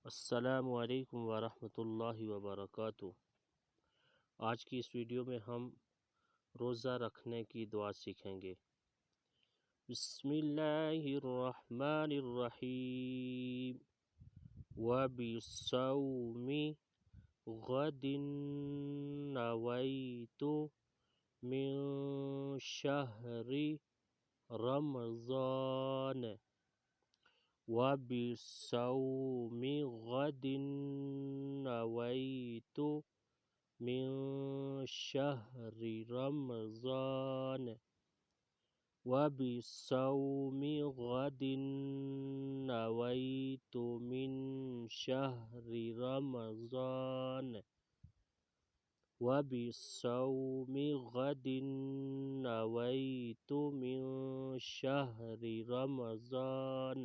अस्सलामु अलैकुम वरहमतुल्लाहि वबरकातुहू। आज की इस वीडियो में हम रोज़ा रखने की दुआ सीखेंगे। बिस्मिल्लाहिर्रहमानिर्रहीम व बिस्सौमी गदिन नवैतु मिन शहरी रमज़ान व बिस्सौमी गदिन नवैतु मिन शहरी रमज़ान व बिस्सौमी गदिन नवैतु मिन शहरी रमज़ान व बिस्सौमी गदिन नवैतु मिन शहरी रमज़ान